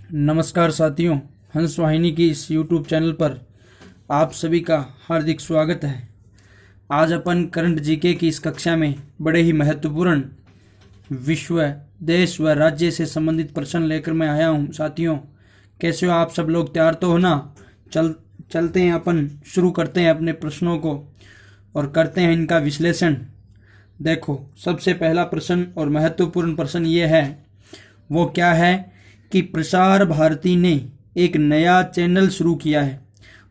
नमस्कार साथियों, हंस वाहिनी की इस YouTube चैनल पर आप सभी का हार्दिक स्वागत है। आज अपन करंट जीके की इस कक्षा में बड़े ही महत्वपूर्ण विश्व, देश व राज्य से संबंधित प्रश्न लेकर मैं आया हूं। साथियों, कैसे हो आप सब लोग? तैयार तो हो ना? चलते हैं, अपन शुरू करते हैं अपने प्रश्नों को और करते हैं इनका विश्लेषण। देखो, सबसे पहला प्रश्न और महत्वपूर्ण प्रश्न ये है, वो क्या है कि प्रसार भारती ने एक नया चैनल शुरू किया है।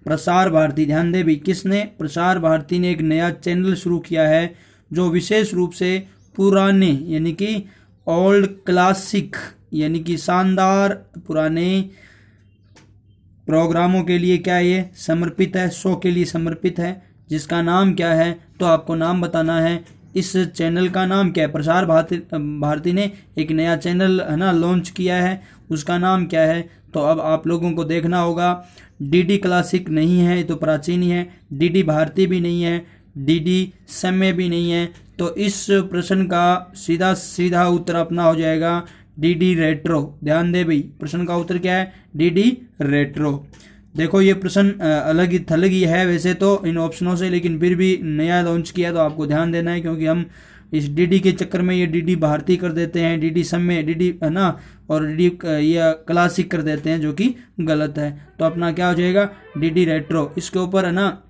प्रसार भारती, ध्यान दे भी, किसने? प्रसार भारती ने एक नया चैनल शुरू किया है जो विशेष रूप से पुराने यानी कि ओल्ड क्लासिक यानी कि शानदार पुराने प्रोग्रामों के लिए क्या ये समर्पित है, शो के लिए समर्पित है, जिसका नाम क्या है? तो आपको नाम बताना है। इस चैनल का नाम क्या है? प्रसार भारती ने एक नया चैनल है ना लॉन्च किया है, उसका नाम क्या है? तो अब आप लोगों को देखना होगा। डीडी क्लासिक नहीं है, ये तो प्राचीन ही है। डीडी भारती भी नहीं है, डीडी समय भी नहीं है। तो इस प्रश्न का सीधा सीधा उत्तर अपना हो जाएगा डीडी रेट्रो। ध्यान दे भाई, प्रश्न का उत्तर क्या है? DD retro. देखो, ये प्रश्न अलग ही थलग ही है वैसे तो इन ऑप्शनों से, लेकिन फिर भी नया लॉन्च किया तो आपको ध्यान देना है, क्योंकि हम इस डीडी के चक्कर में ये डीडी भारती कर देते हैं, डीडी समय, डीडी है ना, और डीडी ये क्लासिक कर देते हैं, जो कि गलत है। तो अपना क्या हो जाएगा? DD retro. इसके ऊपर है ना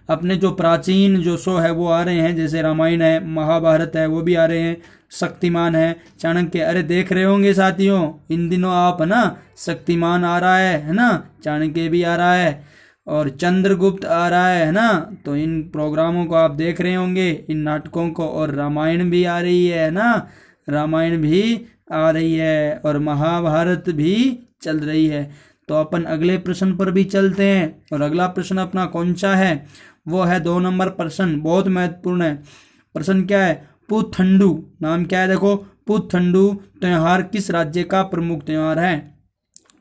अपने जो प्राचीन जो शो है वो आ रहे हैं, जैसे रामायण है, महाभारत है, वो भी आ रहे हैं, शक्तिमान है, चाणक्य। अरे देख रहे होंगे साथियों इन दिनों आप, है ना, शक्तिमान आ रहा है ना, चाणक्य भी आ रहा है और चंद्रगुप्त आ रहा है ना। तो इन प्रोग्रामों को आप देख रहे होंगे, इन नाटकों को। और रामायण भी आ रही है ना, रामायण भी आ रही है और महाभारत भी चल रही है। तो अपन अगले प्रश्न पर भी चलते हैं, और अगला प्रश्न अपना कौन सा है? वो है 2 नंबर प्रश्न, बहुत महत्वपूर्ण है। प्रश्न क्या है? पुथंडू नाम क्या है? देखो, पुथंडू त्योहार किस राज्य का प्रमुख त्योहार है?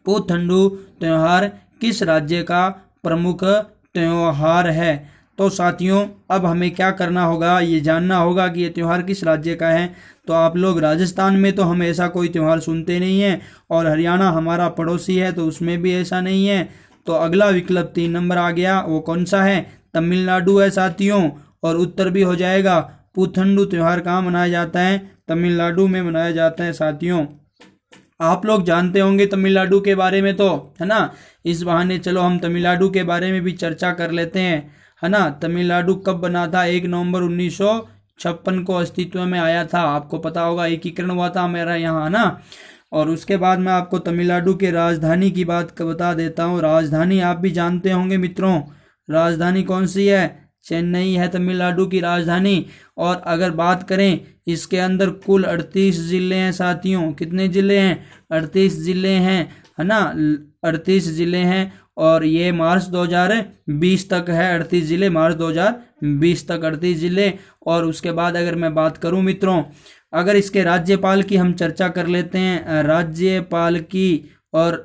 पुथंडू त्योहार किस राज्य का प्रमुख त्योहार है? तो साथियों, अब हमें क्या करना होगा, ये जानना होगा कि ये त्योहार किस राज्य का है। तो आप लोग, राजस्थान में तो हम ऐसा कोई त्योहार सुनते नहीं है, और हरियाणा हमारा पड़ोसी है तो उसमें भी ऐसा नहीं है। तो अगला विकल्प 3 नंबर आ गया, वो कौन सा है? तमिलनाडु है साथियों। और उत्तर भी हो जाएगा। पुथंडू त्योहार कहाँ मनाया जाता है? तमिलनाडु में मनाया जाता है साथियों। आप लोग जानते होंगे तमिलनाडु के बारे में तो, है ना। इस बहाने चलो हम तमिलनाडु के बारे में भी चर्चा कर लेते हैं, है ना। तमिलनाडु कब बना था? 1 नवंबर 1956 को अस्तित्व में आया था। आपको पता होगा, एकीकरण हुआ था मेरा यहाँ, है ना। और उसके बाद मैं आपको तमिलनाडु के राजधानी की बात बता देता हूँ। राजधानी आप भी जानते होंगे मित्रों, राजधानी कौन सी है? चेन्नई है तमिलनाडु की राजधानी। और अगर बात करें, इसके अंदर कुल 38 जिले हैं साथियों। कितने जिले हैं? 38 जिले हैं, है ना। 38 जिले हैं, और ये मार्च 2020 तक है। 38 जिले, मार्च 2020 तक 38 जिले। और उसके बाद अगर मैं बात करूं मित्रों, अगर इसके राज्यपाल की हम चर्चा कर लेते हैं, राज्यपाल की, और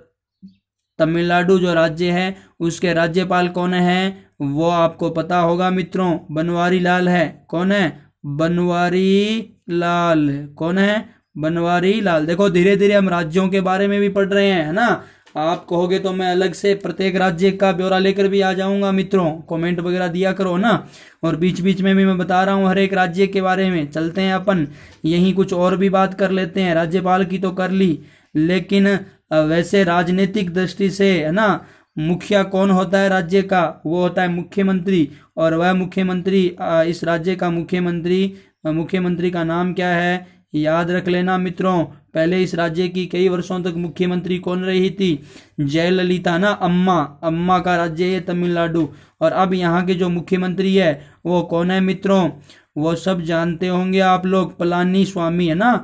तमिलनाडु जो राज्य है उसके राज्यपाल कौन है? वो आपको पता होगा मित्रों, बनवारी लाल है। कौन है? बनवारी लाल। कौन है? बनवारी लाल। देखो, धीरे धीरे हम राज्यों के बारे में भी पढ़ रहे हैं, है ना। आप कहोगे तो मैं अलग से प्रत्येक राज्य का ब्यौरा लेकर भी आ जाऊंगा मित्रों, कमेंट वगैरह दिया करो ना। और बीच बीच में भी मैं बता रहा हूँ हर एक राज्य के बारे में। चलते हैं अपन यहीं कुछ और भी बात कर लेते हैं। राज्यपाल की तो कर ली, लेकिन वैसे राजनीतिक दृष्टि से, है ना, मुखिया कौन होता है राज्य का? वो होता है मुख्यमंत्री। और वह मुख्यमंत्री, इस राज्य का मुख्यमंत्री का नाम क्या है? याद रख लेना मित्रों। पहले इस राज्य की कई वर्षों तक मुख्यमंत्री कौन रही थी? जयललिता ना, अम्मा का राज्य है तमिलनाडु। और अब यहाँ के जो मुख्यमंत्री है वो कौन है मित्रों? वो सब जानते होंगे आप लोग, पलानी स्वामी, है ना।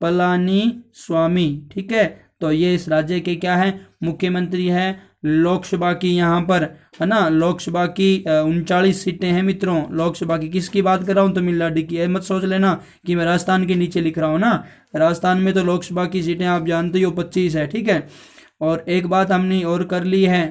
पलानी स्वामी, ठीक है। तो ये इस राज्य के क्या है? मुख्यमंत्री है। लोकसभा की यहाँ पर, है ना, लोकसभा की 39 सीटें हैं मित्रों। लोकसभा की किसकी बात कर रहा हूँ? तमिलनाडु की। मत सोच लेना कि मैं राजस्थान के नीचे लिख रहा हूँ ना। राजस्थान में तो लोकसभा की सीटें आप जानते हो 25 है, ठीक है। और एक बात हमने और कर ली है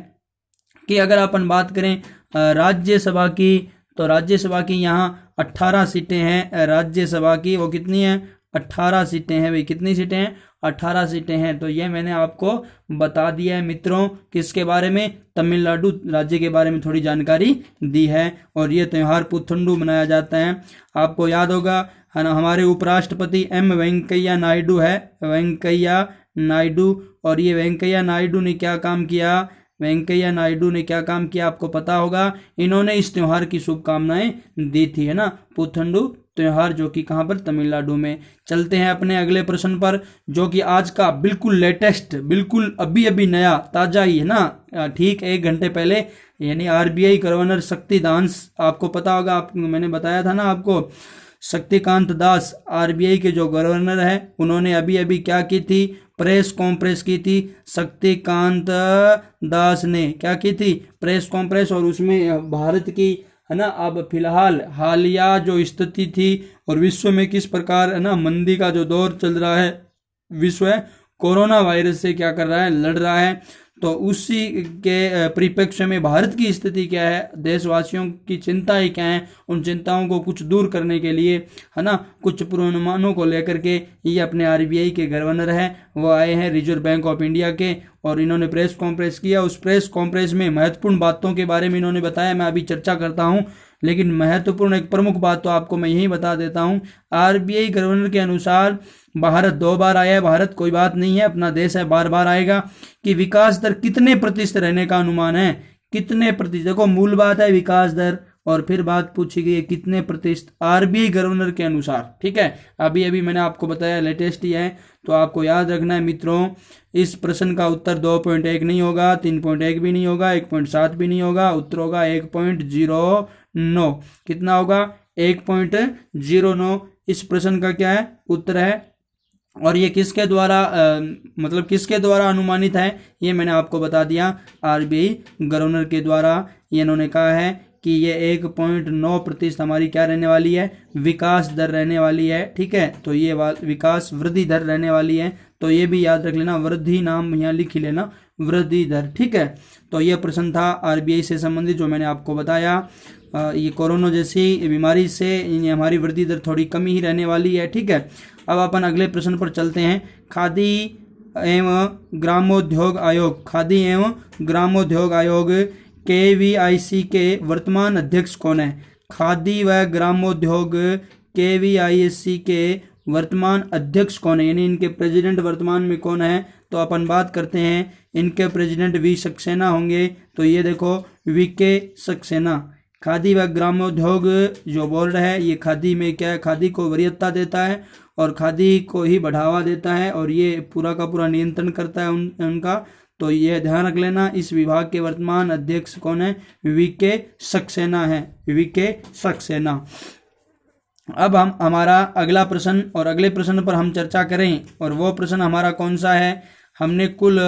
कि अगर अपन बात करें राज्यसभा की, तो राज्यसभा की यहाँ 18 सीटें हैं। राज्यसभा की वो कितनी है? 18 सीटें हैं भाई। कितनी सीटें हैं? 18 सीटें हैं। तो ये मैंने आपको बता दिया है मित्रों, किसके बारे में, तमिलनाडु राज्य के बारे में थोड़ी जानकारी दी है। और ये त्यौहार पुथंडू मनाया जाता है। आपको याद होगा है ना, हमारे उपराष्ट्रपति एम वेंकैया नायडू है, वेंकैया नायडू। और ये वेंकैया नायडू ने क्या काम किया, वेंकैया नायडू ने क्या काम किया आपको पता होगा, इन्होंने इस त्योहार की शुभकामनाएं दी थी, है ना, पुथंडू त्योहार, जो कि कहाँ पर, तमिलनाडु में। चलते हैं अपने अगले प्रश्न पर, जो कि आज का बिल्कुल लेटेस्ट, बिल्कुल अभी अभी नया ताजा ही है ना, ठीक 1 घंटे पहले, यानी आरबीआई गवर्नर शक्तिदास, आपको पता होगा, मैंने बताया था ना आपको, शक्तिकांत दास आरबीआई के जो गवर्नर है, उन्होंने अभी अभी क्या की थी, प्रेस कॉन्फ्रेंस की थी। शक्तिकांत दास ने क्या की थी, प्रेस कॉन्फ्रेंस, और उसमें भारत की, है ना, अब फिलहाल हालिया जो स्थिति थी और विश्व में किस प्रकार, है ना, मंदी का जो दौर चल रहा है, विश्व है कोरोना वायरस से क्या कर रहा है, लड़ रहा है। तो उसी के परिप्रेक्ष्य में भारत की स्थिति क्या है, देशवासियों की चिंताएं क्या हैं, उन चिंताओं को कुछ दूर करने के लिए, है ना, कुछ पूर्वानुमानों को लेकर के ये अपने आरबीआई के गवर्नर हैं, वो आए हैं रिजर्व बैंक ऑफ इंडिया के, और इन्होंने प्रेस कॉन्फ्रेंस किया। उस प्रेस कॉन्फ्रेंस में महत्वपूर्ण बातों के बारे में इन्होंने बताया, मैं अभी चर्चा करता हूँ, लेकिन महत्वपूर्ण एक प्रमुख बात तो आपको मैं यही बता देता हूँ। आरबीआई गवर्नर के अनुसार भारत 2 बार आया है, भारत कोई बात नहीं है, अपना देश है, बार बार आएगा, कि विकास दर कितने प्रतिशत रहने का अनुमान है, कितने प्रतिशत, देखो मूल बात है विकास दर, और फिर बात पूछी गई है कितने प्रतिशत आरबीआई गवर्नर के अनुसार, ठीक है, अभी अभी मैंने आपको बताया, लेटेस्ट ही है, तो आपको याद रखना है मित्रों, इस प्रश्न का उत्तर 2.1 नहीं होगा, 3.1 भी नहीं होगा, 1.7 भी नहीं होगा, उत्तर होगा 1.09, कितना होगा, 1.09, इस प्रश्न का क्या है, उत्तर है। और ये किसके द्वारा मतलब किसके द्वारा अनुमानित है, ये मैंने आपको बता दिया, आरबीआई गवर्नर के द्वारा। ये इन्होंने कहा है कि ये 1.9% हमारी क्या रहने वाली है, विकास दर रहने वाली है, ठीक है, तो ये विकास वृद्धि दर रहने वाली है, तो ये भी याद रख लेना, वृद्धि नाम यहाँ लिख ही लेना, वृद्धि दर, ठीक है। तो ये प्रश्न था आरबीआई से संबंधित जो मैंने आपको बताया। ये कोरोना जैसी बीमारी से हमारी वृद्धि दर थोड़ी कमी ही रहने वाली है, ठीक है। अब अपन अगले प्रश्न पर चलते हैं। खादी एवं ग्रामोद्योग आयोग, खादी एवं ग्रामोद्योग आयोग KVIC के वर्तमान अध्यक्ष कौन है, खादी व ग्रामोद्योग KVIC के वर्तमान अध्यक्ष कौन है, यानी इनके प्रेसिडेंट वर्तमान में कौन है, तो अपन बात करते हैं, इनके प्रेसिडेंट वी सक्सेना होंगे। तो ये देखो VK सक्सेना, खादी व ग्रामोद्योग जो बोर्ड है, ये खादी में क्या है, खादी को वरीयता देता है और खादी को ही बढ़ावा देता है, और ये पूरा का पूरा नियंत्रण करता है उनका। तो ये ध्यान रख लेना, इस विभाग के वर्तमान अध्यक्ष कौन है, VK सक्सेना है, VK सक्सेना। अब हम हमारा अगला प्रश्न, और अगले प्रश्न पर हम चर्चा करें, और वो प्रश्न हमारा कौन सा है, हमने कुल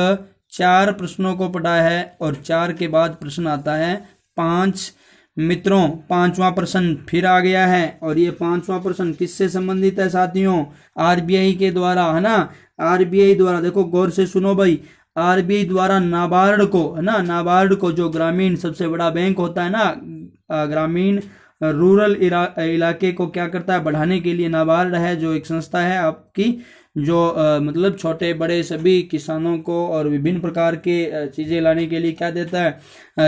4 प्रश्नों को पढ़ा है, और 4 के बाद प्रश्न आता है 5। मित्रों 5वां प्रश्न फिर आ गया है, और ये 5वां प्रश्न किससे संबंधित है साथियों, आरबीआई के द्वारा, है ना, आरबीआई द्वारा, देखो गौर से सुनो भाई, आरबीआई द्वारा नाबार्ड को, है ना, नाबार्ड को जो ग्रामीण सबसे बड़ा बैंक होता है ना, ग्रामीण रूरल इलाके को क्या करता है, बढ़ाने के लिए नाबार्ड है जो एक संस्था है आपकी, जो मतलब छोटे बड़े सभी किसानों को और विभिन्न प्रकार के चीज़ें लाने के लिए क्या देता है,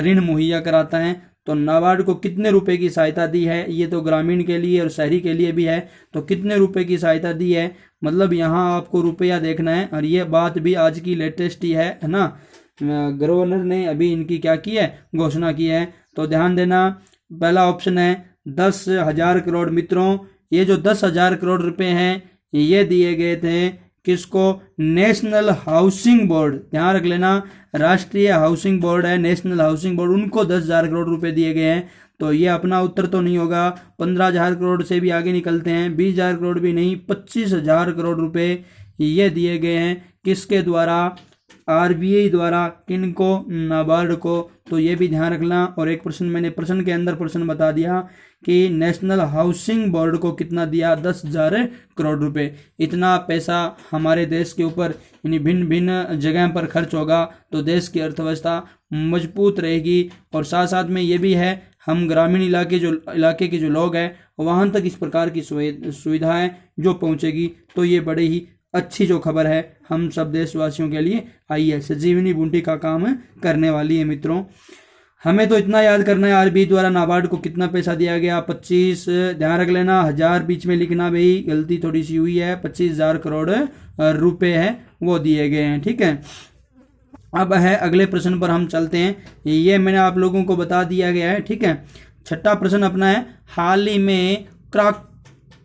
ऋण मुहैया कराता है। तो नाबार्ड को कितने रुपए की सहायता दी है, ये तो ग्रामीण के लिए और शहरी के लिए भी है, तो कितने रुपए की सहायता दी है, मतलब यहाँ आपको रुपया देखना है, और ये बात भी आज की लेटेस्ट ही है ना, गवर्नर ने अभी इनकी क्या की है, घोषणा की है। तो ध्यान देना, पहला ऑप्शन है 10,000 करोड़। मित्रों ये जो 10,000 करोड़ रुपए हैं, ये दिए गए थे किसको, नेशनल हाउसिंग बोर्ड, ध्यान रख लेना, राष्ट्रीय हाउसिंग बोर्ड है, नेशनल हाउसिंग बोर्ड, उनको 10,000 करोड़ रुपए दिए गए हैं। तो ये अपना उत्तर तो नहीं होगा, 15,000 करोड़ से भी आगे निकलते हैं, 20,000 करोड़ भी नहीं, 25,000 करोड़ रुपए ये दिए गए हैं, किसके द्वारा, आरबीआई द्वारा, किनको, नाबार्ड को। तो ये भी ध्यान रखना। और एक प्रश्न मैंने प्रश्न के अंदर प्रश्न बता दिया कि नेशनल हाउसिंग बोर्ड को कितना दिया, 10,000 करोड़ रुपए। इतना पैसा हमारे देश के ऊपर यानी भिन्न भिन्न जगह पर खर्च होगा तो देश की अर्थव्यवस्था मजबूत रहेगी। और साथ साथ में ये भी है, हम ग्रामीण इलाके के जो लोग हैं वहाँ तक इस प्रकार की सुविधाएं जो पहुँचेगी तो ये बड़े ही अच्छी जो खबर है हम सब देशवासियों के लिए आई है, संजीवनी बूटी का काम करने वाली है मित्रों। हमें तो इतना याद करना है आरबीआई द्वारा नाबार्ड को कितना पैसा दिया गया, 25, ध्यान रख लेना, 1000 बीच में लिखना भाई, गलती थोड़ी सी हुई है, 25,000 करोड़ रुपए है वो दिए गए हैं। ठीक है, अब है अगले प्रश्न पर हम चलते हैं, ये मैंने आप लोगों को बता दिया गया है। ठीक है, छठा प्रश्न अपना है, हाल ही में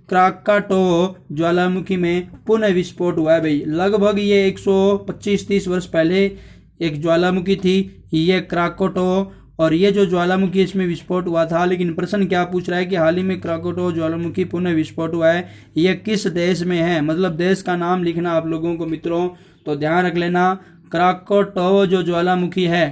क्राकाटो ज्वालामुखी में पुनः विस्फोट हुआ है भाई। लगभग ये 125-30 वर्ष पहले एक ज्वालामुखी थी ये क्राकाटो, और ये जो ज्वालामुखी इसमें विस्फोट हुआ था, लेकिन प्रश्न क्या पूछ रहा है कि हाल ही में क्राकाटो ज्वालामुखी पुनः विस्फोट हुआ है, ये किस देश में है, मतलब देश का नाम लिखना आप लोगों को मित्रों। तो ध्यान रख लेना, क्राकाटो जो ज्वालामुखी है,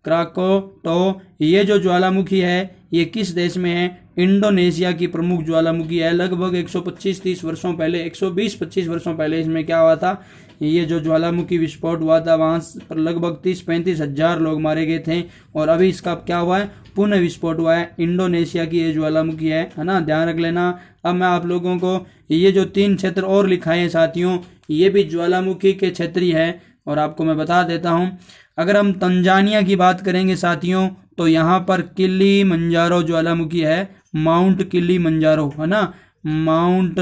क्राकाटो ये जो ज्वालामुखी है ये किस देश में है, इंडोनेशिया की प्रमुख ज्वालामुखी है। लगभग 125-30 वर्षों पहले, 120-25 वर्षों पहले इसमें क्या हुआ था, ये जो ज्वालामुखी विस्फोट हुआ था वहां पर लगभग 30-35 हजार लोग मारे गए थे, और अभी इसका क्या हुआ है, पुनः विस्फोट हुआ है। इंडोनेशिया की ये ज्वालामुखी है ना, ध्यान रख लेना। अब मैं आप लोगों को ये जो 3 क्षेत्र और लिखाए हैं साथियों, ये भी ज्वालामुखी के क्षेत्र ही है, और आपको मैं बता देता हूं। अगर हम तंजानिया की बात करेंगे साथियों, तो यहाँ पर किलिमंजारो ज्वालामुखी है, माउंट किलिमंजारो है ना, माउंट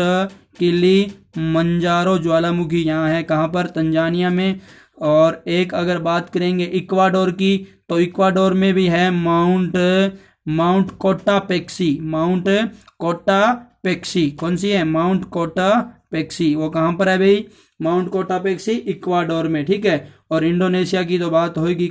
किलिमंजारो ज्वालामुखी यहाँ है, कहाँ पर, तंजानिया में। और एक अगर बात करेंगे इक्वाडोर की, तो इक्वाडोर में भी है माउंट कोटापेक्सी, माउंट कोटापेक्सी, कौन सी है, माउंट कोटापेक्सी, वो कहाँ पर है भाई, माउंट कोटापेक्सी इक्वाडोर में। ठीक है, और इंडोनेशिया की तो बात होगी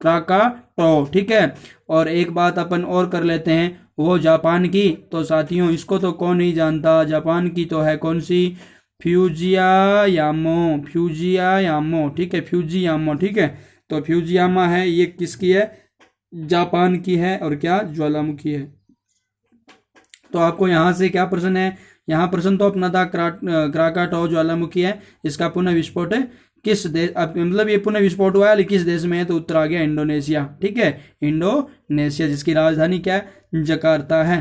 क्राकाटो। ठीक है, और एक बात अपन और कर लेते हैं वो जापान की। तो साथियों इसको तो कौन नहीं जानता, जापान की तो है कौन सी, फ्यूजियामो, फ्यूजियामो। ठीक है, फ्यूजियामो। ठीक है, तो फ्यूजियामा है, ये किसकी है, जापान की है, और क्या, ज्वालामुखी है। तो आपको यहाँ से क्या प्रश्न है, यहाँ प्रश्न तो अपना था क्राकाटो ज्वालामुखी है, इसका पुनः विस्फोट किस देश, मतलब ये पुनः विस्फोट हुआ है लेकिन किस देश में है, तो उत्तर आ गया इंडोनेशिया। ठीक है, इंडोनेशिया, जिसकी राजधानी क्या है, जकार्ता है।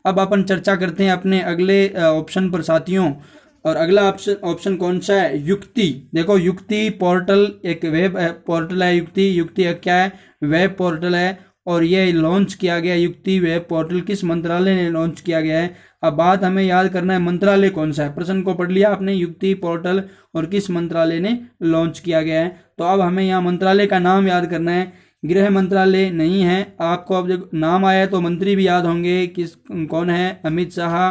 अब अपन चर्चा करते हैं अपने अगले ऑप्शन पर साथियों, और अगला ऑप्शन कौन सा है, युक्ति। देखो युक्ति पोर्टल एक वेब पोर्टल है, युक्ति क्या है, वेब पोर्टल है, और ये लॉन्च किया गया युक्ति वेब पोर्टल किस मंत्रालय ने लॉन्च किया गया है। अब बात हमें याद करना है मंत्रालय कौन सा है, प्रश्न को पढ़ लिया आपने, युक्ति पोर्टल और किस मंत्रालय ने लॉन्च किया गया है। तो अब हमें यहाँ मंत्रालय का नाम याद करना है, गृह मंत्रालय नहीं है। आपको अब जब नाम आया तो मंत्री भी याद होंगे, किस कौन है, अमित शाह।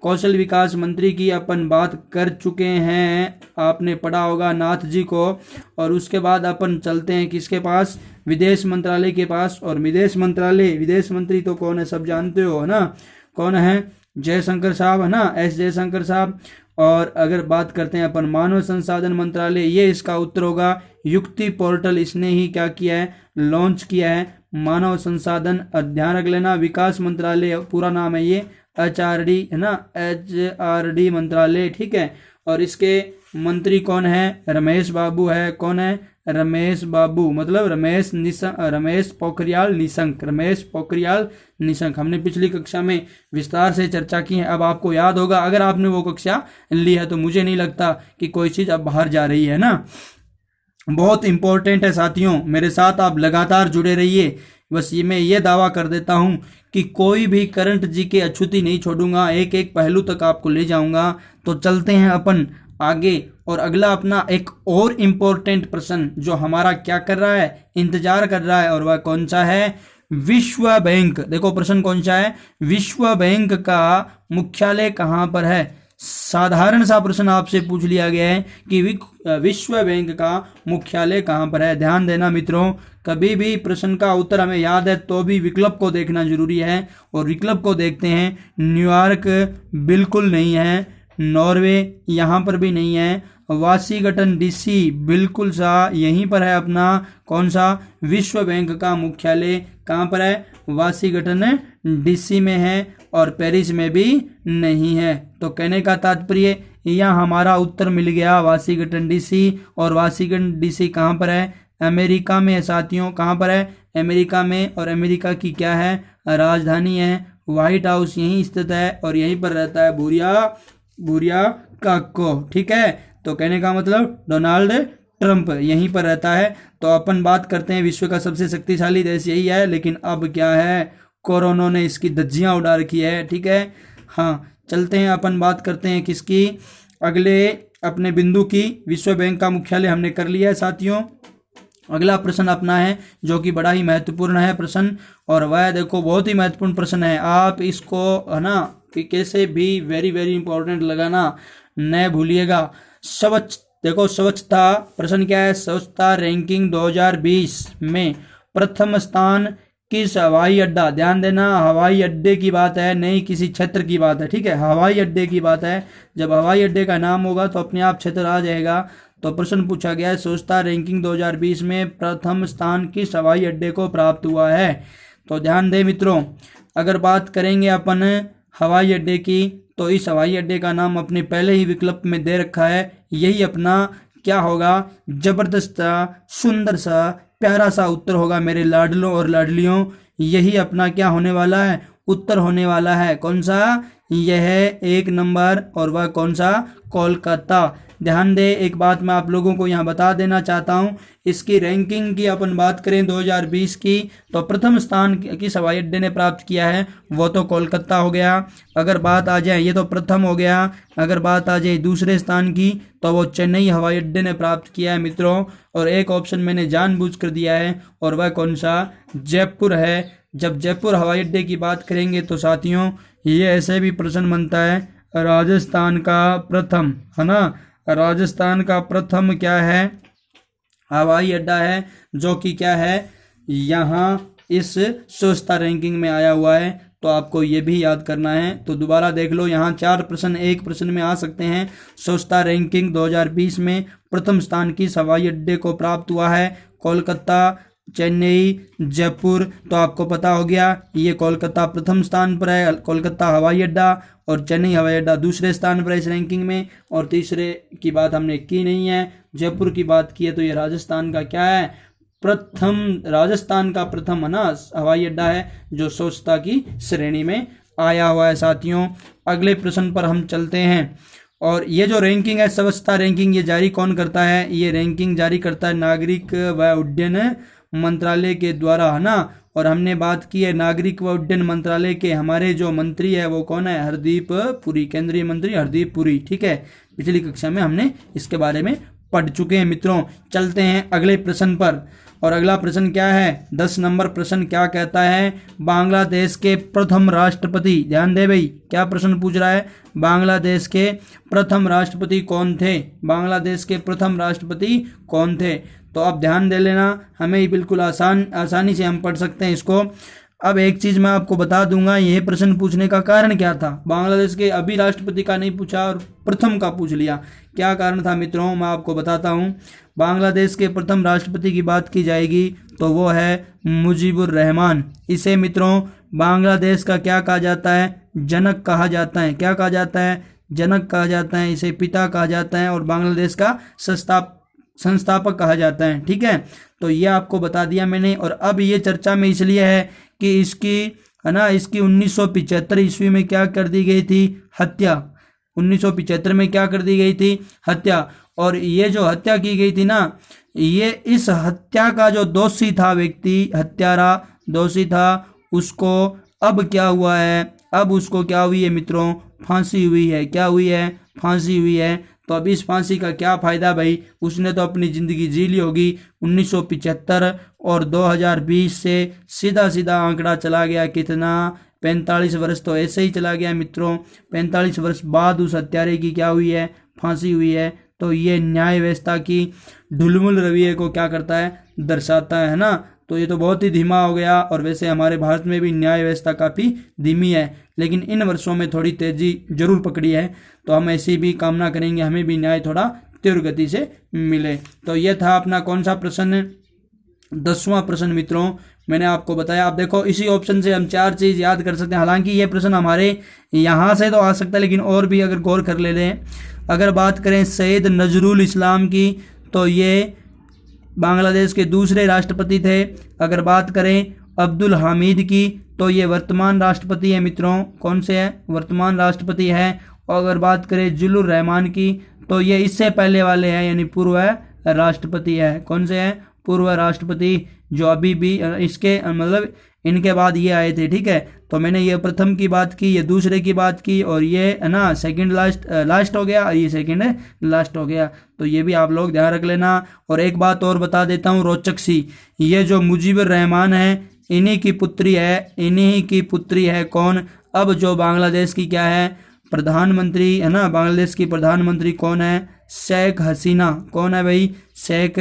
कौशल विकास मंत्री की अपन बात कर चुके हैं, आपने पढ़ा होगा, नाथ जी को। और उसके बाद अपन चलते हैं किसके पास, विदेश मंत्रालय के पास। और विदेश मंत्री तो कौन है, सब जानते हो है ना, कौन है, जयशंकर साहब है ना, एस जयशंकर साहब। और अगर बात करते हैं अपन मानव संसाधन मंत्रालय, ये इसका उत्तर होगा, युक्ति पोर्टल इसने ही क्या किया है, लॉन्च किया है, मानव संसाधन। ध्यान रख लेना, विकास मंत्रालय पूरा नाम है ये, HRD है ना, HRD मंत्रालय। ठीक है, और इसके मंत्री कौन है, रमेश बाबू है, कौन है, रमेश बाबू, मतलब रमेश पोखरियाल निशंक। हमने पिछली कक्षा में विस्तार से चर्चा की है, अब आपको याद होगा, अगर आपने वो कक्षा ली है तो मुझे नहीं लगता कि कोई चीज अब बाहर जा रही है ना। बहुत इंपॉर्टेंट है साथियों, मेरे साथ आप लगातार जुड़े रहिए। बस ये मैं ये दावा कर देता हूं कि कोई भी करंट जी के अछूती नहीं छोड़ूंगा, एक एक पहलू तक आपको ले जाऊंगा। तो चलते हैं अपन आगे, और अगला अपना एक और इम्पोर्टेंट प्रश्न जो हमारा क्या कर रहा है, इंतजार कर रहा है, और वह कौन सा है, विश्व बैंक। देखो प्रश्न कौन सा है, विश्व बैंक का मुख्यालय कहां पर है। साधारण सा प्रश्न आपसे पूछ लिया गया है कि विश्व बैंक का मुख्यालय कहां पर है। ध्यान देना मित्रों, कभी भी प्रश्न का उत्तर हमें याद है तो भी विकल्प को देखना जरूरी है, और विकल्प को देखते हैं। न्यूयॉर्क बिल्कुल नहीं है, नॉर्वे यहाँ पर भी नहीं है, वाशिंगटन DC बिल्कुल सा यहीं पर है अपना, कौन सा, विश्व बैंक का मुख्यालय कहाँ पर है, वाशिंगटन DC में है, और पेरिस में भी नहीं है। तो कहने का तात्पर्य यहाँ हमारा उत्तर मिल गया, वाशिंगटन DC। और वाशिंगटन DC कहाँ पर है, अमेरिका में है साथियों। कहाँ पर है, अमेरिका में। और अमेरिका की क्या है, राजधानी है, व्हाइट हाउस यहीं स्थित है, और यहीं पर रहता है भूरिया काको। ठीक है, तो कहने का मतलब डोनाल्ड ट्रंप यहीं पर रहता है। तो अपन बात करते हैं विश्व का सबसे शक्तिशाली देश यही है, लेकिन अब क्या है, कोरोना ने इसकी धज्जियां उड़ा रखी है। ठीक है, हाँ चलते हैं, अपन बात करते हैं किसकी, अगले अपने बिंदु की। विश्व बैंक का मुख्यालय हमने कर लिया है साथियों। अगला प्रश्न अपना है जो कि बड़ा ही महत्वपूर्ण है प्रश्न, और वह देखो बहुत ही महत्वपूर्ण प्रश्न है, आप इसको है ना कि कैसे भी वेरी वेरी इंपॉर्टेंट लगाना न भूलिएगा। स्वच्छ, देखो स्वच्छता, प्रश्न क्या है, स्वच्छता रैंकिंग 2020 में प्रथम स्थान किस हवाई अड्डा, ध्यान देना हवाई अड्डे की बात है, नहीं किसी क्षेत्र की बात है। ठीक है, हवाई अड्डे की बात है, जब हवाई अड्डे का नाम होगा तो अपने आप क्षेत्र आ जाएगा। तो प्रश्न पूछा गया है स्वच्छता रैंकिंग 2020 में प्रथम स्थान किस हवाई अड्डे को प्राप्त हुआ है। तो ध्यान दें मित्रों, अगर बात करेंगे अपन हवाई अड्डे की, तो इस हवाई अड्डे का नाम अपने पहले ही विकल्प में दे रखा है, यही अपना क्या होगा, जबरदस्त सा सुंदर सा प्यारा सा उत्तर होगा मेरे लाडलों और लाडलियों, यही अपना क्या होने वाला है, उत्तर होने वाला है। कौन सा, यह 1 नंबर, और वह कौन सा, कोलकाता। ध्यान दे, एक बात मैं आप लोगों को यहाँ बता देना चाहता हूँ, इसकी रैंकिंग की अपन बात करें 2020 की, तो प्रथम स्थान किस हवाई अड्डे ने प्राप्त किया है, वो तो कोलकाता हो गया। अगर बात आ जाए, ये तो प्रथम हो गया, अगर बात आ जाए दूसरे स्थान की, तो वो चेन्नई हवाई अड्डे ने प्राप्त किया है मित्रों। और एक ऑप्शन मैंने जानबूझ कर दिया है, और वह कौन सा, जयपुर है। जब जयपुर हवाई अड्डे की बात करेंगे तो साथियों ये ऐसे भी प्रश्न बनता है, राजस्थान का प्रथम, है ना, राजस्थान का प्रथम क्या है, हवाई अड्डा है, जो कि क्या है, यहाँ इस स्वच्छता रैंकिंग में आया हुआ है। तो आपको ये भी याद करना है। तो दोबारा देख लो, यहाँ 4 प्रश्न एक प्रश्न में आ सकते हैं। स्वच्छता रैंकिंग 2020 में प्रथम स्थान किस हवाई अड्डे को प्राप्त हुआ है, कोलकाता, चेन्नई, जयपुर। तो आपको पता हो गया ये कोलकाता प्रथम स्थान पर है, कोलकाता हवाई अड्डा, और चेन्नई हवाई अड्डा दूसरे स्थान पर है इस रैंकिंग में। और तीसरे की बात हमने की नहीं है, जयपुर की बात की है, तो ये राजस्थान का क्या है, प्रथम, राजस्थान का प्रथम है ना हवाई अड्डा है जो स्वच्छता की श्रेणी में आया हुआ है साथियों। अगले प्रश्न पर हम चलते हैं, और ये जो रैंकिंग है स्वच्छता रैंकिंग, ये जारी कौन करता है, ये रैंकिंग जारी करता है नागरिक व उड्डयन मंत्रालय के द्वारा, है ना। और हमने बात की है नागरिक व उड्डयन मंत्रालय के हमारे जो मंत्री है वो कौन है, हरदीप पुरी, केंद्रीय मंत्री हरदीप पुरी। ठीक है, पिछली कक्षा में हमने इसके बारे में पढ़ चुके हैं मित्रों। चलते हैं अगले प्रश्न पर, और अगला प्रश्न क्या है, 10 नंबर प्रश्न क्या कहता है, बांग्लादेश के प्रथम राष्ट्रपति, ध्यान दे भाई क्या प्रश्न पूछ रहा है, बांग्लादेश के प्रथम राष्ट्रपति कौन थे, बांग्लादेश के प्रथम राष्ट्रपति कौन थे। तो आप ध्यान दे लेना, हमें बिल्कुल आसानी से हम पढ़ सकते हैं इसको। अब एक चीज मैं आपको बता दूंगा, यह प्रश्न पूछने का कारण क्या था, बांग्लादेश के अभी राष्ट्रपति का नहीं पूछा और प्रथम का पूछ लिया, क्या कारण था मित्रों, मैं आपको बताता हूं। बांग्लादेश के प्रथम राष्ट्रपति की बात की जाएगी तो वो है मुजीबुर रहमान। इसे मित्रों बांग्लादेश का क्या कहा जाता है, जनक कहा जाता है। क्या कहा जाता है, जनक कहा जाता है, इसे पिता कहा जाता है, और बांग्लादेश का संस्थापक कहा जाता है। ठीक है, तो ये आपको बता दिया मैंने। और अब ये चर्चा में इसलिए है कि इसकी, है ना, इसकी 1975 ईस्वी में क्या कर दी गई थी, हत्या। 1975 में क्या कर दी गई थी, हत्या। और ये जो हत्या की गई थी ना, ये इस हत्या का जो दोषी था व्यक्ति, हत्यारा दोषी था, उसको अब क्या हुआ है, अब उसको क्या हुई है मित्रों, फांसी हुई है। क्या हुई है, फांसी हुई है। तो अब इस फांसी का क्या फायदा भाई, उसने तो अपनी जिंदगी जी ली होगी। 1975 और 2020 से सीधा सीधा आंकड़ा चला गया कितना, 45 वर्ष तो ऐसे ही चला गया मित्रों। 45 वर्ष बाद उस हत्यारे की क्या हुई है, फांसी हुई है। तो ये न्याय व्यवस्था की ढुलमुल रवैये को क्या करता है, दर्शाता है ना। तो ये तो बहुत ही धीमा हो गया, और वैसे हमारे भारत में भी न्याय व्यवस्था काफ़ी धीमी है, लेकिन इन वर्षों में थोड़ी तेजी जरूर पकड़ी है। तो हम ऐसी भी कामना करेंगे हमें भी न्याय थोड़ा तीव्र गति से मिले। तो ये था अपना कौन सा प्रश्न, 10वां प्रश्न मित्रों। मैंने आपको बताया, आप देखो इसी ऑप्शन से हम 4 चीज़ याद कर सकते हैं। हालांकि ये प्रश्न हमारे यहाँ से तो आ सकता है, लेकिन और भी अगर गौर कर ले लें, अगर बात करें सैयद नजरुल इस्लाम की, तो ये बांग्लादेश के दूसरे राष्ट्रपति थे। अगर बात करें अब्दुल हामिद की, तो ये वर्तमान राष्ट्रपति है मित्रों। कौन से है, वर्तमान राष्ट्रपति है। और अगर बात करें जिल्लुर रहमान की तो ये इससे पहले वाले हैं, यानी पूर्व राष्ट्रपति है। कौन से हैं? पूर्व राष्ट्रपति, जो अभी भी इसके मतलब इनके बाद ये आए थे। ठीक है, तो मैंने ये प्रथम की बात की, ये दूसरे की बात की, और ये है ना सेकंड लास्ट हो गया, और ये सेकंड लास्ट हो गया। तो ये भी आप लोग ध्यान रख लेना। और एक बात और बता देता हूँ रोचक सी, ये जो मुजीबुर रहमान है इन्हीं की पुत्री है कौन? अब जो बांग्लादेश की क्या है? प्रधानमंत्री है ना, बांग्लादेश की प्रधानमंत्री कौन है? शेख हसीना। कौन है भाई? शेख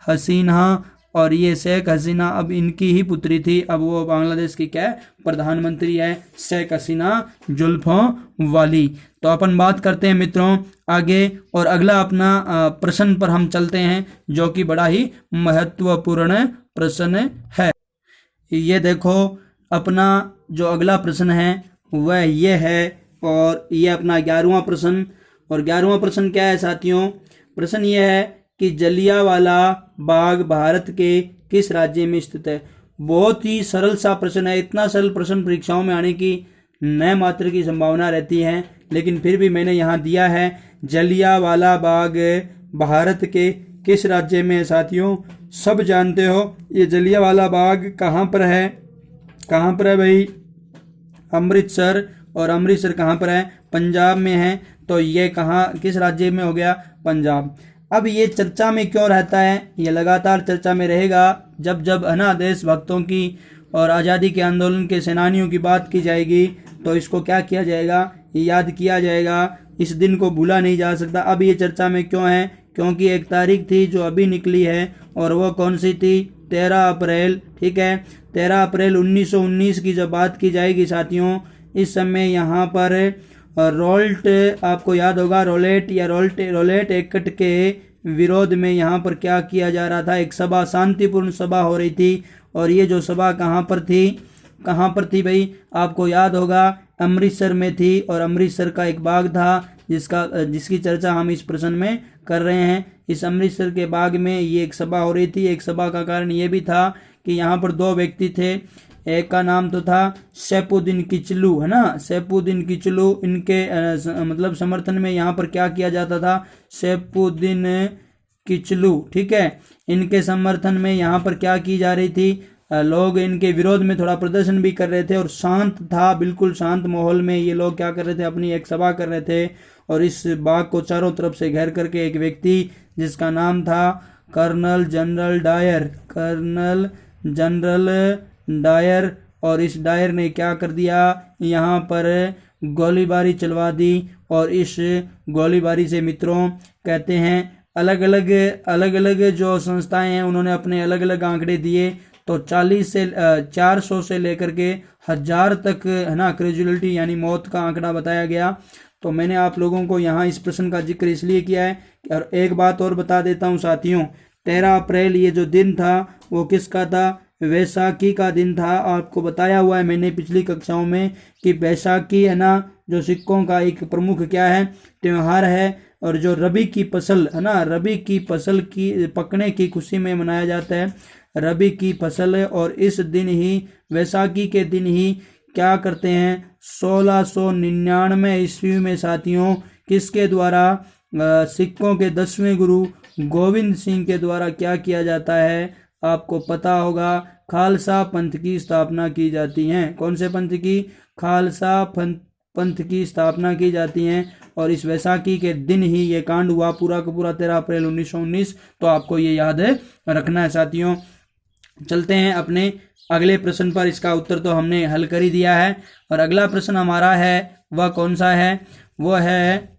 हसीना। और ये शेख हसीना अब इनकी ही पुत्री थी, अब वो बांग्लादेश की क्या है? प्रधानमंत्री है, शेख हसीना जुल्फों वाली। तो अपन बात करते हैं मित्रों आगे, और अगला अपना प्रश्न पर हम चलते हैं, जो कि बड़ा ही महत्वपूर्ण प्रश्न है। ये देखो अपना जो अगला प्रश्न है वह ये है, और ये अपना 11वां प्रश्न। और 11वां प्रश्न क्या है साथियों? प्रश्न ये है कि जलियांवाला बाग भारत के किस राज्य में स्थित है? बहुत ही सरल सा प्रश्न है। इतना सरल प्रश्न परीक्षाओं में आने की न मात्र की संभावना रहती है, लेकिन फिर भी मैंने यहाँ दिया है। जलियांवाला बाग भारत के किस राज्य में है साथियों? सब जानते हो ये जलियांवाला बाग कहाँ पर है? कहाँ पर है भाई? अमृतसर। और अमृतसर कहाँ पर है? पंजाब में है। तो ये कहाँ, किस राज्य में हो गया? पंजाब। अब ये चर्चा में क्यों रहता है? ये लगातार चर्चा में रहेगा जब जब है ना देशभक्तों की और आज़ादी के आंदोलन के सेनानियों की बात की जाएगी, तो इसको क्या किया जाएगा? याद किया जाएगा। इस दिन को भूला नहीं जा सकता। अब ये चर्चा में क्यों है? क्योंकि एक तारीख थी जो अभी निकली है, और वो कौन सी थी? 13 अप्रैल। ठीक है, 13 अप्रैल 1919 की जब बात की जाएगी साथियों, इस समय यहाँ पर रोल्ट, आपको याद होगा रोलेट या रोलेट एक्ट के विरोध में यहाँ पर क्या किया जा रहा था? एक सभा, शांतिपूर्ण सभा हो रही थी। और ये जो सभा कहाँ पर थी? कहाँ पर थी भाई? आपको याद होगा अमृतसर में थी। और अमृतसर का एक बाग था जिसकी चर्चा हम इस प्रश्न में कर रहे हैं। इस अमृतसर के बाग में ये एक सभा हो रही थी। एक सभा का कारण ये भी था कि यहाँ पर दो व्यक्ति थे, एक का नाम तो था सैफुद्दीन किचलू, है ना, सैफुद्दीन किचलू। इनके मतलब समर्थन में यहाँ पर क्या किया जाता था? सैफुद्दीन किचलू। ठीक है, इनके समर्थन में यहाँ पर क्या की जा रही थी? लोग इनके विरोध में थोड़ा प्रदर्शन भी कर रहे थे, और शांत था, बिल्कुल शांत माहौल में ये लोग क्या कर रहे थे? अपनी एक सभा कर रहे थे। और इस बाग को चारों तरफ से घेर करके एक व्यक्ति जिसका नाम था कर्नल जनरल डायर, और इस डायर ने क्या कर दिया? यहाँ पर गोलीबारी चलवा दी। और इस गोलीबारी से मित्रों कहते हैं अलग अलग जो संस्थाएं हैं उन्होंने अपने अलग अलग आंकड़े दिए। तो 400 से लेकर के 1000 तक है ना कैजुअलिटी यानी मौत का आंकड़ा बताया गया। तो मैंने आप लोगों को यहाँ इस प्रश्न का जिक्र इसलिए किया है। और एक बात और बता देता हूँ साथियों, 13 अप्रैल ये जो दिन था वो किसका था? वैसाखी का दिन था। आपको बताया हुआ है मैंने पिछली कक्षाओं में कि वैसाखी है ना जो सिखों का एक प्रमुख क्या है? त्योहार है। और जो रबी की फसल है ना, रबी की फसल की पकने की खुशी में मनाया जाता है रबी की फसल है। और इस दिन ही, वैसाखी के दिन ही क्या करते हैं? 1699 ईस्वी में साथियों किसके द्वारा? सिखों के 10वें गुरु गोविंद सिंह के द्वारा क्या किया जाता है? आपको पता होगा, खालसा पंथ की स्थापना की जाती है। कौन से पंथ की? खालसा पंथ की स्थापना की जाती है। और इस वैसाखी के दिन ही ये कांड हुआ पूरा का पूरा 13 अप्रैल 1919। तो आपको ये याद रखना है साथियों। चलते हैं अपने अगले प्रश्न पर। इसका उत्तर तो हमने हल कर ही दिया है। और अगला प्रश्न हमारा है वह कौन सा है? वह है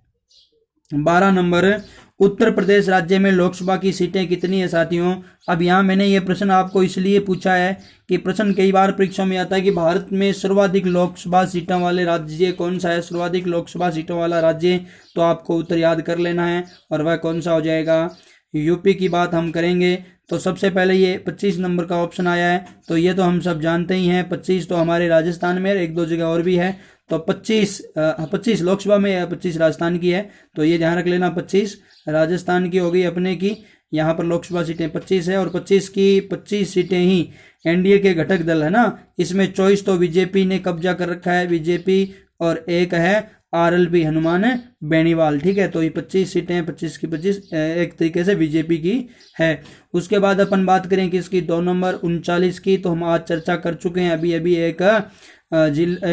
12 नंबर। उत्तर प्रदेश राज्य में लोकसभा की सीटें कितनी है साथियों? अब यहाँ मैंने ये प्रश्न आपको इसलिए पूछा है कि प्रश्न कई बार परीक्षा में आता है कि भारत में सर्वाधिक लोकसभा सीटों वाले राज्य कौन सा है? सर्वाधिक लोकसभा सीटों वाला राज्य, तो आपको उत्तर याद कर लेना है। और वह कौन सा हो जाएगा? यूपी की बात हम करेंगे तो सबसे पहले ये 25 नंबर का ऑप्शन आया है। तो ये तो हम सब जानते ही हैं। 25 तो हमारे राजस्थान में, एक दो जगह और भी है। तो 25 लोकसभा में है, 25 राजस्थान की है। तो ये ध्यान रख लेना, 25 राजस्थान की हो गई अपने की। यहाँ पर लोकसभा सीटें 25 है। और 25 की 25 सीटें ही एनडीए के घटक दल है ना, इसमें 24 तो बीजेपी ने कब्जा कर रखा है, बीजेपी। और एक है RLP हनुमान बेनीवाल, ठीक है। तो ये 25 सीटें हैं, 25 की 25 एक तरीके से बीजेपी की है। उसके बाद अपन बात करें किसकी, 2 नंबर 39 की, तो हम आज चर्चा कर चुके हैं अभी अभी एक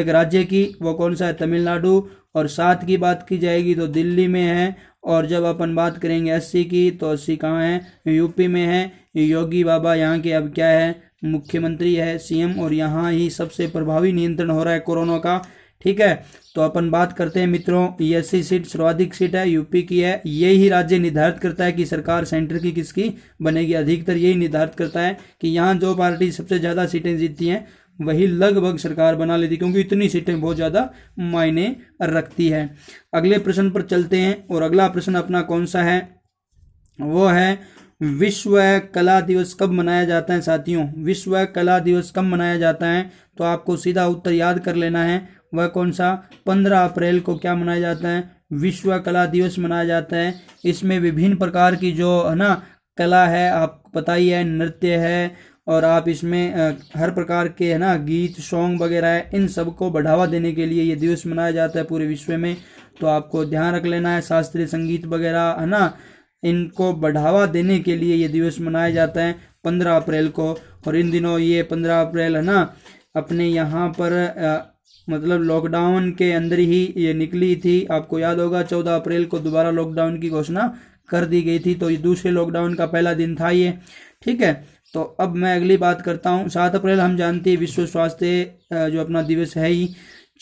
राज्य की, वो कौन सा है, तमिलनाडु। और 7 की बात की जाएगी तो दिल्ली में है। और जब अपन बात करेंगे 80 की, तो 80 कहाँ है, यूपी में है। योगी बाबा यहाँ के अब क्या है, मुख्यमंत्री है, CM, और यहाँ ही सबसे प्रभावी नियंत्रण हो रहा है कोरोना का, ठीक है। तो अपन बात करते हैं मित्रों, ये 80 सीट सर्वाधिक सीट है, यूपी की है। यही राज्य निर्धारित करता है कि सरकार सेंटर की किसकी बनेगी, अधिकतर यही निर्धारित करता है कि यहाँ जो पार्टी सबसे ज़्यादा सीटें जीतती हैं वही लगभग सरकार बना लेती, क्योंकि इतनी सीटें बहुत ज़्यादा मायने रखती है। अगले प्रश्न पर चलते हैं, और अगला प्रश्न अपना कौन सा है, वो है विश्व कला दिवस कब मनाया जाता है। साथियों, विश्व कला दिवस कब मनाया जाता है, तो आपको सीधा उत्तर याद कर लेना है, वह कौन सा, 15 अप्रैल को क्या मनाया जाता है, विश्व कला दिवस मनाया जाता है। इसमें विभिन्न प्रकार की जो है ना कला है, आपको पता ही है, नृत्य है, और आप इसमें हर प्रकार के है ना गीत सॉन्ग वगैरह है, इन सबको बढ़ावा देने के लिए ये दिवस मनाया जाता है पूरे विश्व में। तो आपको ध्यान रख लेना है, शास्त्रीय संगीत वगैरह है ना, इनको बढ़ावा देने के लिए ये दिवस मनाया जाता है 15 अप्रैल को। और इन दिनों ये 15 अप्रैल है ना अपने यहाँ पर मतलब लॉकडाउन के अंदर ही ये निकली थी। आपको याद होगा 14 अप्रैल को दोबारा लॉकडाउन की घोषणा कर दी गई थी, तो ये दूसरे लॉकडाउन का पहला दिन था ये, ठीक है। तो अब मैं अगली बात करता हूँ। 7 अप्रैल हम जानते हैं विश्व स्वास्थ्य जो अपना दिवस है ही।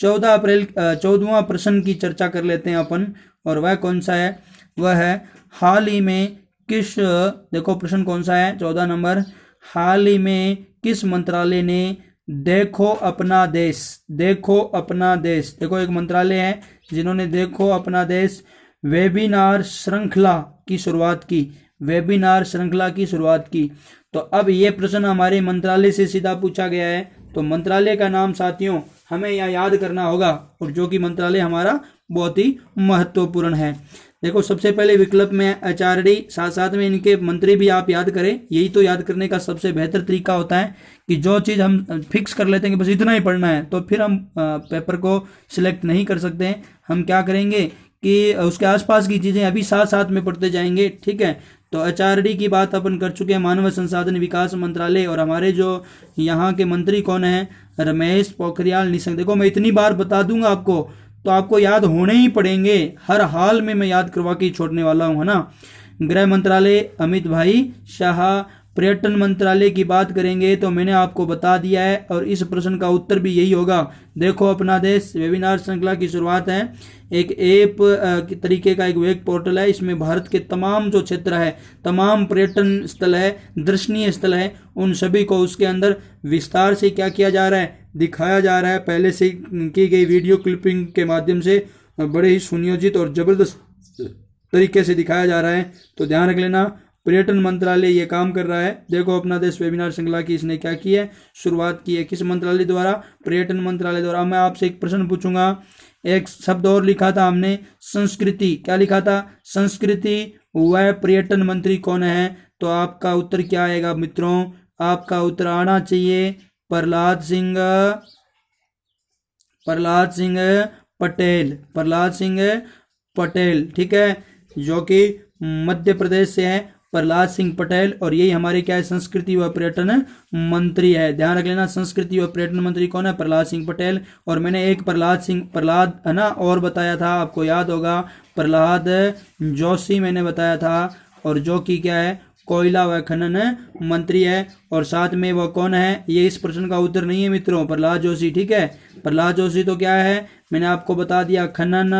14 अप्रैल 14वां प्रश्न की चर्चा कर लेते हैं अपन, और वह कौन सा है, वह है हाल ही में किस, देखो प्रश्न कौन सा है 14 नंबर, हाल ही में किस मंत्रालय ने देखो अपना देश, देखो अपना देश, देखो एक मंत्रालय है जिन्होंने देखो अपना देश वेबिनार श्रृंखला की शुरुआत की, वेबिनार श्रृंखला की शुरुआत की। तो अब ये प्रश्न हमारे मंत्रालय से सीधा पूछा गया है, तो मंत्रालय का नाम साथियों हमें यहाँ याद करना होगा, और जो कि मंत्रालय हमारा बहुत ही महत्वपूर्ण है। देखो सबसे पहले विकल्प में HRD, साथ साथ में इनके मंत्री भी आप याद करें। यही तो याद करने का सबसे बेहतर तरीका होता है कि जो चीज़ हम फिक्स कर लेते हैं कि बस इतना ही पढ़ना है, तो फिर हम पेपर को सिलेक्ट नहीं कर सकते हैं। हम क्या करेंगे कि उसके आसपास की चीज़ें अभी साथ साथ में पढ़ते जाएंगे, ठीक है। तो HRD की बात अपन कर चुके हैं, मानव संसाधन विकास मंत्रालय, और हमारे जो यहाँ के मंत्री कौन है, रमेश पोखरियाल निशंक। देखो मैं इतनी बार बता दूंगा आपको, तो आपको याद होने ही पड़ेंगे, हर हाल में मैं याद करवा के ही छोड़ने वाला हूँ, है ना। गृह मंत्रालय अमित भाई शाह। पर्यटन मंत्रालय की बात करेंगे तो मैंने आपको बता दिया है, और इस प्रश्न का उत्तर भी यही होगा, देखो अपना देश वेबिनार श्रृंखला की शुरुआत है। एक ऐप तरीके का एक वेब पोर्टल है, इसमें भारत के तमाम जो क्षेत्र है, तमाम पर्यटन स्थल है, दर्शनीय स्थल है, उन सभी को उसके अंदर विस्तार से क्या किया जा रहा है, दिखाया जा रहा है। पहले से की गई वीडियो क्लिपिंग के माध्यम से बड़े ही सुनियोजित और जबरदस्त तरीके से दिखाया जा रहा है। तो ध्यान रख लेना, पर्यटन मंत्रालय ये काम कर रहा है। देखो अपना देश वेबिनार श्रृंखला की इसने क्या की है, शुरुआत की है, किस मंत्रालय द्वारा, पर्यटन मंत्रालय द्वारा। मैं आपसे एक प्रश्न पूछूंगा, एक शब्द और लिखा था हमने, संस्कृति, क्या लिखा था, संस्कृति, वह पर्यटन मंत्री कौन है, तो आपका उत्तर क्या आएगा मित्रों, आपका उत्तर आना चाहिए प्रहलाद सिंह पटेल, प्रहलाद सिंह पटेल, ठीक है, जो कि मध्य प्रदेश से है, प्रहलाद सिंह पटेल। और यही हमारे क्या है, संस्कृति व पर्यटन मंत्री है। ध्यान रख लेना, संस्कृति व पर्यटन मंत्री कौन है, प्रहलाद सिंह पटेल। और मैंने एक प्रहलाद है ना और बताया था, आपको याद होगा, प्रहलाद जोशी मैंने बताया था, और जो कि क्या है, कोयला व खनन मंत्री है। और साथ में वो कौन है, ये इस प्रश्न का उत्तर नहीं है मित्रों, प्रहलाद जोशी, ठीक है। प्रहलाद जोशी तो क्या है, मैंने आपको बता दिया, खनन,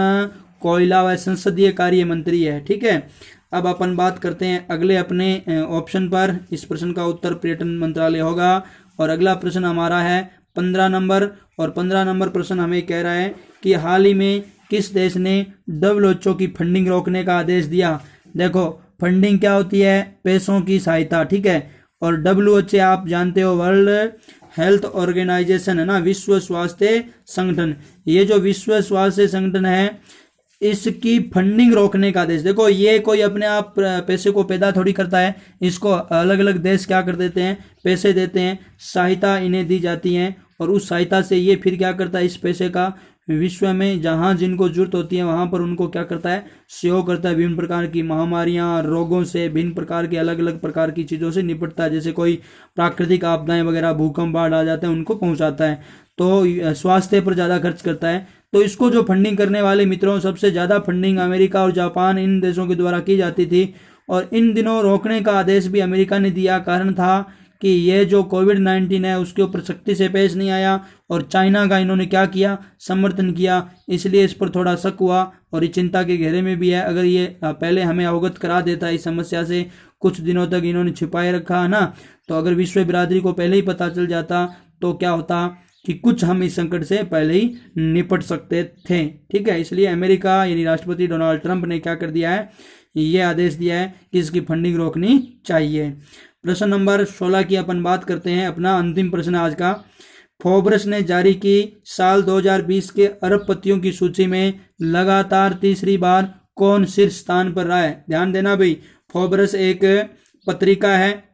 कोयला व संसदीय कार्य मंत्री है, ठीक है। अब अपन बात करते हैं अगले अपने ऑप्शन पर। इस प्रश्न का उत्तर पर्यटन मंत्रालय होगा। और अगला प्रश्न हमारा है 15 नंबर, और 15 नंबर प्रश्न हमें कह रहा है कि हाल ही में किस देश ने WHO की फंडिंग रोकने का आदेश दिया। देखो फंडिंग क्या होती है, पैसों की सहायता, ठीक है। और WHO आप जानते हो, वर्ल्ड हेल्थ ऑर्गेनाइजेशन है ना, विश्व स्वास्थ्य संगठन। ये जो विश्व स्वास्थ्य संगठन है, इसकी फंडिंग रोकने का आदेश। देखो ये कोई अपने आप पैसे को पैदा थोड़ी करता है, इसको अलग अलग देश क्या कर देते हैं, पैसे देते हैं, सहायता इन्हें दी जाती है, और उस सहायता से ये फिर क्या करता है, इस पैसे का विश्व में जहाँ जिनको जरूरत होती है वहाँ पर उनको क्या करता है, सहयोग करता है। विभिन्न प्रकार की महामारियाँ, रोगों से, भिन्न प्रकार की अलग अलग प्रकार की चीज़ों से निपटता है। जैसे कोई प्राकृतिक आपदाएं वगैरह, भूकंप, बाढ़ आ जाते हैं, उनको पहुँचाता है। तो स्वास्थ्य पर ज़्यादा खर्च करता है। तो इसको जो फंडिंग करने वाले मित्रों, सबसे ज़्यादा फंडिंग अमेरिका और जापान, इन देशों के द्वारा की जाती थी। और इन दिनों रोकने का आदेश भी अमेरिका ने दिया। कारण था कि ये जो कोविड-19 है उसके ऊपर सख्ती से पेश नहीं आया, और चाइना का इन्होंने क्या किया, समर्थन किया। इसलिए इस पर थोड़ा शक हुआ और ये चिंता के घेरे में भी है। अगर ये पहले हमें अवगत करा देता इस समस्या से, कुछ दिनों तक इन्होंने छिपाए रखा है ना, तो अगर विश्व बिरादरी को पहले ही पता चल जाता तो क्या होता कि कुछ हम इस संकट से पहले ही निपट सकते थे। ठीक है, इसलिए अमेरिका यानी राष्ट्रपति डोनाल्ड ट्रंप ने क्या कर दिया है, ये आदेश दिया है कि इसकी फंडिंग रोकनी चाहिए। प्रश्न नंबर 16 की अपन बात करते हैं। अपना अंतिम प्रश्न आज का, फोर्ब्स ने जारी की साल 2020 के अरबपतियों की सूची में लगातार तीसरी बार कौन शीर्ष स्थान पर रहा है। ध्यान देना भाई, फोर्ब्स एक पत्रिका है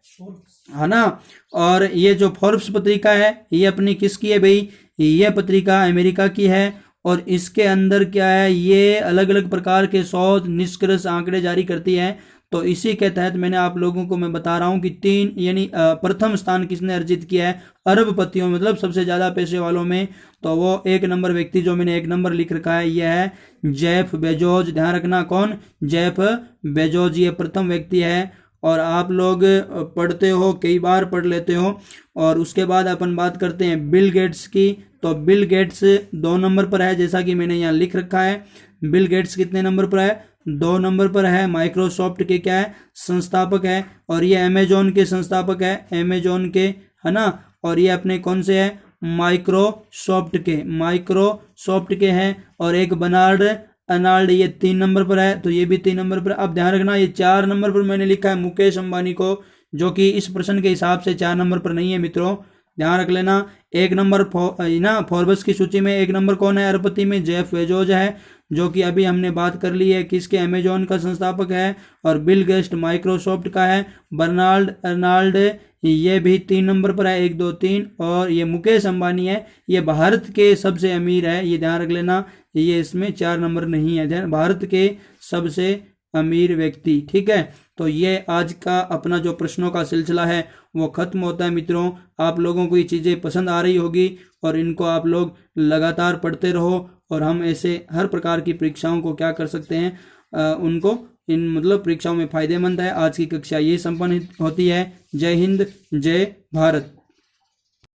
ना, और ये जो फोर्ब्स पत्रिका है ये अपनी किसकी है भाई, ये पत्रिका अमेरिका की है। और इसके अंदर क्या है, ये अलग अलग प्रकार के शोध निष्कर्ष आंकड़े जारी करती है। तो इसी के तहत मैंने आप लोगों को मैं बता रहा हूँ कि तीन यानी प्रथम स्थान किसने अर्जित किया है अरबपतियों, मतलब सबसे ज़्यादा पैसे वालों में। तो वो एक नंबर व्यक्ति जो मैंने एक नंबर लिख रखा है यह है जेफ बेजोस। ध्यान रखना, कौन, जेफ बेजोस, ये प्रथम व्यक्ति है। और आप लोग पढ़ते हो, कई बार पढ़ लेते हो। और उसके बाद अपन बात करते हैं बिल गेट्स की। तो बिल गेट्स 2 नंबर पर है, जैसा कि मैंने यहाँ लिख रखा है। बिल गेट्स कितने नंबर पर है, 2 नंबर पर है। माइक्रोसॉफ्ट के क्या है, संस्थापक है। और ये अमेजोन के संस्थापक है, अमेजोन के, है ना। और ये अपने कौन से है, माइक्रोसॉफ्ट के हैं। और एक बर्नार्ड अर्नाल्ड, ये 3 नंबर पर है, तो ये भी 3 नंबर पर। अब ध्यान रखना, ये 4 नंबर पर मैंने लिखा है मुकेश अंबानी को, जो कि इस प्रश्न के हिसाब से 4 नंबर पर नहीं है मित्रों, ध्यान रख लेना। 1 नंबर फोर्ब्स की सूची में 1 नंबर कौन है अरबपति में, जेफ बेजोस है, जो कि अभी हमने बात कर ली है किसके, अमेजोन का संस्थापक है। और बिल गेट्स माइक्रोसॉफ्ट का है। बर्नार्ड अर्नाल्ड ये भी 3 नंबर पर है, 1 2 3। और ये मुकेश अंबानी है, ये भारत के सबसे अमीर है, ये ध्यान रख लेना, ये इसमें 4 नंबर नहीं है। ध्यान, भारत के सबसे अमीर व्यक्ति। ठीक है, तो ये आज का अपना जो प्रश्नों का सिलसिला है वो खत्म होता है मित्रों। आप लोगों को ये चीज़ें पसंद आ रही होगी और इनको आप लोग लगातार पढ़ते रहो, और हम ऐसे हर प्रकार की परीक्षाओं को क्या कर सकते हैं, उनको इन मतलब परीक्षाओं में फायदेमंद है। आज की कक्षा ये संपन्न होती है। जय हिंद, जय भारत।